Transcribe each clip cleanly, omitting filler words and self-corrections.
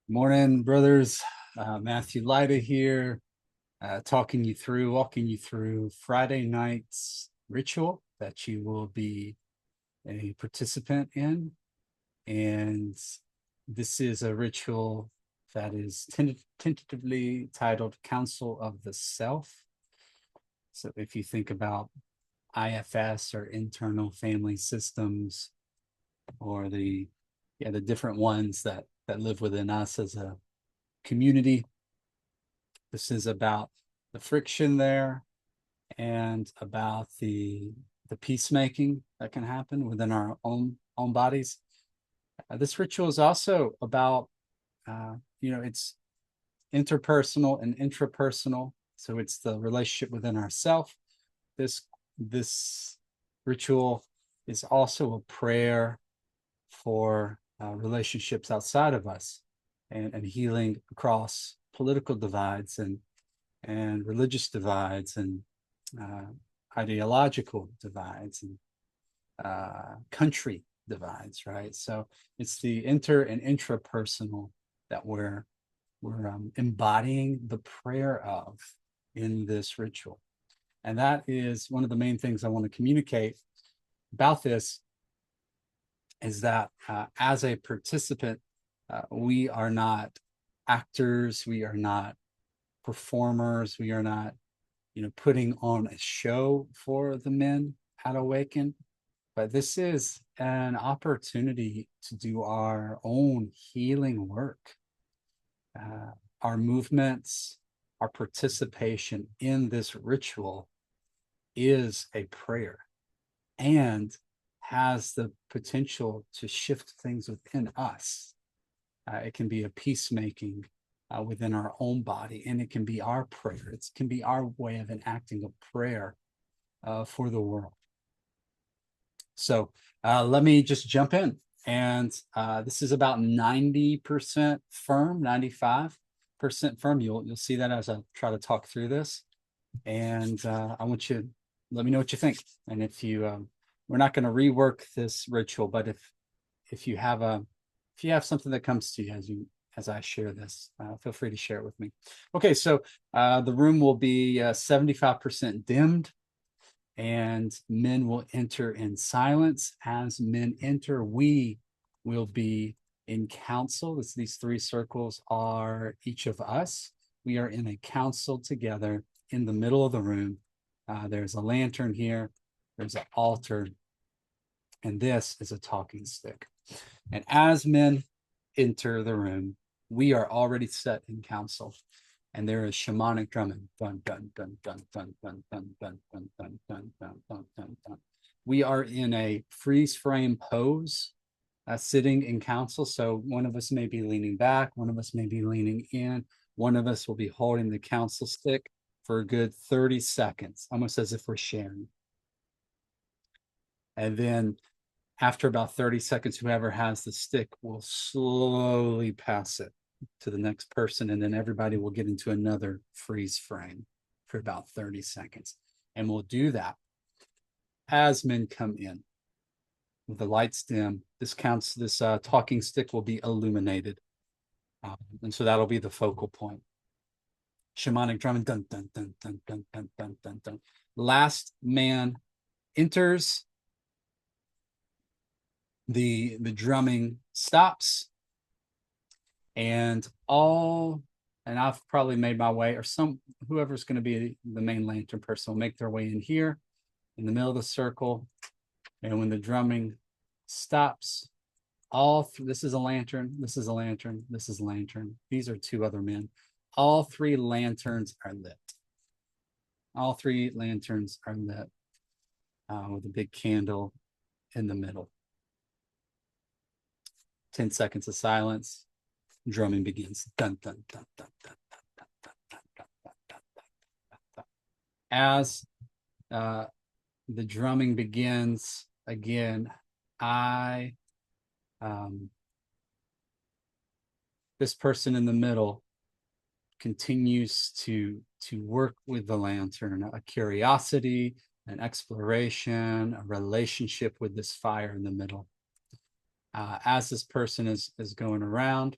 Morning, brothers. Matthew Lida here, walking you through Friday night's ritual that you will be a participant in. And this is a ritual that is tentatively titled Council of the Self. So if you think about IFS or internal family systems, or the different ones that live within us as a community. This is about the friction there and about the peacemaking that can happen within our own bodies. This ritual is also about it's interpersonal and intrapersonal. So it's the relationship within ourself. This ritual is also a prayer for relationships outside of us, and healing across political divides and religious divides and uh, ideological divides and country divides, right? So it's the inter and intrapersonal that we're embodying the prayer of in this ritual. And that is one of the main things I want to communicate about this, is that as a participant, we are not actors, we are not performers, we are not, putting on a show for the men at Awaken, but this is an opportunity to do our own healing work. Our movements, our participation in this ritual is a prayer and has the potential to shift things within us. It can be a peacemaking within our own body, and it can be our prayer. It can be our way of enacting a prayer for the world. So let me just jump in. And this is about 90% firm, 95% firm. You'll see that as I try to talk through this. And I want you to let me know what you think. And if you, we're not going to rework this ritual, but if you have something that comes to you as I share this, feel free to share it with me. Okay, so the room will be 75% dimmed, and men will enter in silence. As men enter, we will be in council. These three circles are each of us. We are in a council together in the middle of the room. There's a lantern here, there's an altar, and this is a talking stick. And as men enter the room, we are already set in council. And there is shamanic drumming. Dun, dun, dun, dun, dun, dun, dun, dun, dun, dun, dun, dun, dun, dun, dun. We are in a freeze frame pose, sitting in council. So one of us may be leaning back, one of us may be leaning in, one of us will be holding the council stick for a good 30 seconds, almost as if we're sharing. And then after about 30 seconds, whoever has the stick will slowly pass it to the next person, and then everybody will get into another freeze frame for about 30 seconds. And we'll do that as men come in. With the lights dim, this talking stick will be illuminated. And so that'll be the focal point. Shamanic drumming, dun, dun, dun, dun, dun, dun, dun, dun, dun. Last man enters, the drumming stops, and I've probably made my way, or whoever's going to be the main lantern person will make their way in here in the middle of the circle. And when the drumming stops, this is a lantern, this is a lantern, this is a lantern. These are two other men. All three lanterns are lit. All three lanterns are lit with a big candle in the middle. 10 seconds of silence. Drumming begins. Dun, dun, dun, dun, dun, dun, dun, dun, dun, dun, dun, dun, dun, dun. As the drumming begins again, this person in the middle continues to work with the lantern, a curiosity, an exploration, a relationship with this fire in the middle. As this person is going around,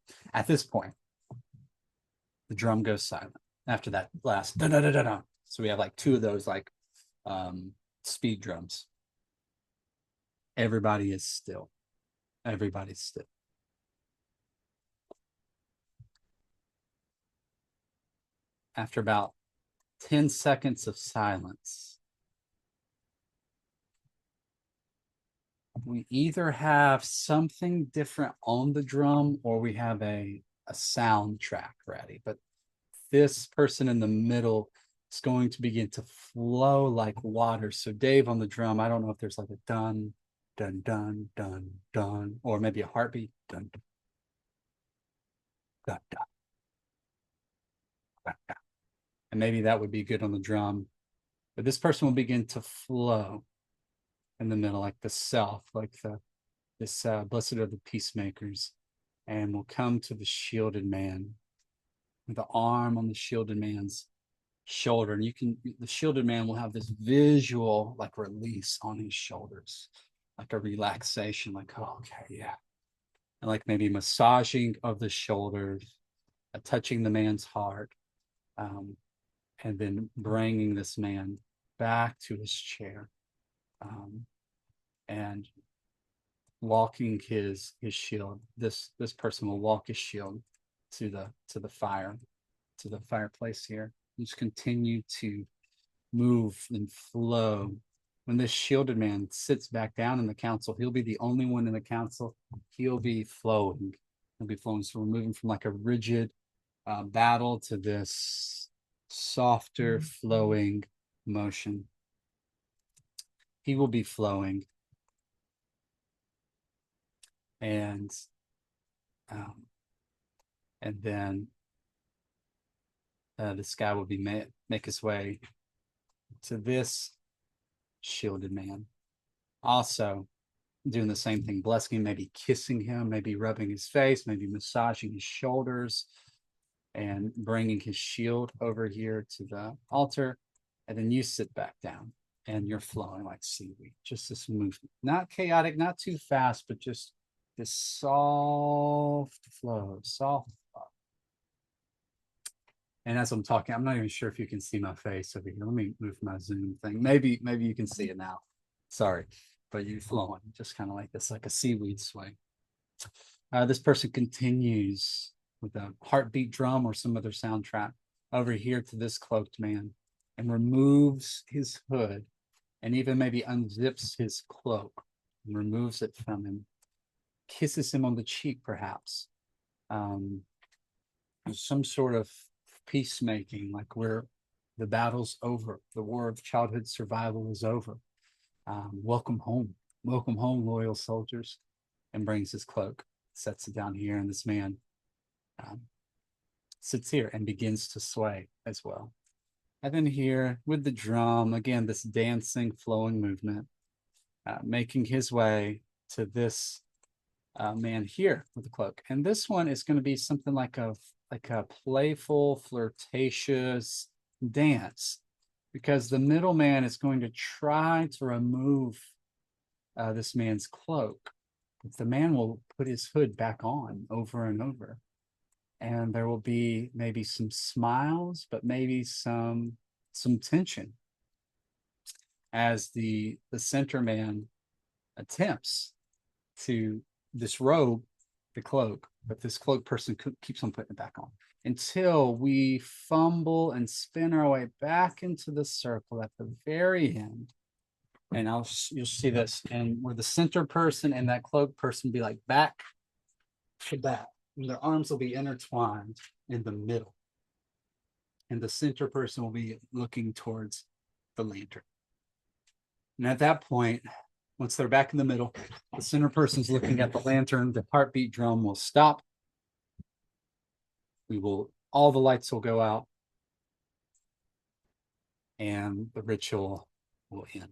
At this point, the drum goes silent after that last da da da da da. So we have like two of those like speed drums. Everybody is still. Everybody's still. After about 10 seconds of silence, we either have something different on the drum or we have a soundtrack ready. But this person in the middle is going to begin to flow like water. So Dave on the drum, I don't know if there's like a dun, dun, dun, dun, dun, or maybe a heartbeat, dun, dun, dun, dun, dun, dun. And maybe that would be good on the drum. But this person will begin to flow in the middle, like the self, like this blessed are the peacemakers, and will come to the shielded man with the arm on the shielded man's shoulder. And the shielded man will have this visual like release on his shoulders, like a relaxation, like, oh, okay, yeah. And like maybe massaging of the shoulders, touching the man's heart, and then bringing this man back to his chair, and walking his shield. This person will walk his shield to the fireplace here. Just continue to move and flow. When this shielded man sits back down in the council, he'll be the only one in the council. He'll be flowing. He'll be flowing. So we're moving from like a rigid battle to this softer flowing motion. He will be flowing. And then this guy will be make his way to this shielded man. Also doing the same thing, blessing him, maybe kissing him, maybe rubbing his face, maybe massaging his shoulders, and bringing his shield over here to the altar. And then you sit back down and you're flowing like seaweed. Just this movement, not chaotic, not too fast, but just this soft flow, soft flow. And as I'm talking, I'm not even sure if you can see my face over here. Let me move my Zoom thing. Maybe you can see it now. Sorry, but you flowing just kind of like this, like a seaweed sway. This person continues with a heartbeat drum or some other soundtrack over here to this cloaked man and removes his hood and even maybe unzips his cloak and removes it from him, kisses him on the cheek, perhaps. Some sort of peacemaking, like where the battle's over, the war of childhood survival is over. Welcome home, loyal soldiers, and brings his cloak, sets it down here, and this man sits here and begins to sway as well. And then here with the drum, again, this dancing, flowing movement, making his way to this man here with the cloak. And this one is going to be something like a playful, flirtatious dance, because the middleman is going to try to remove this man's cloak. But the man will put his hood back on over and over. And there will be maybe some smiles, but maybe some tension as the center man attempts to disrobe the cloak, but this cloak person keeps on putting it back on until we fumble and spin our way back into the circle at the very end. And you'll see this, and where the center person and that cloak person be like back to back, and their arms will be intertwined in the middle, and the center person will be looking towards the lantern. And at that point, once they're back in the middle, the center person's looking at the lantern, the heartbeat drum will stop. All the lights will go out, and the ritual will end.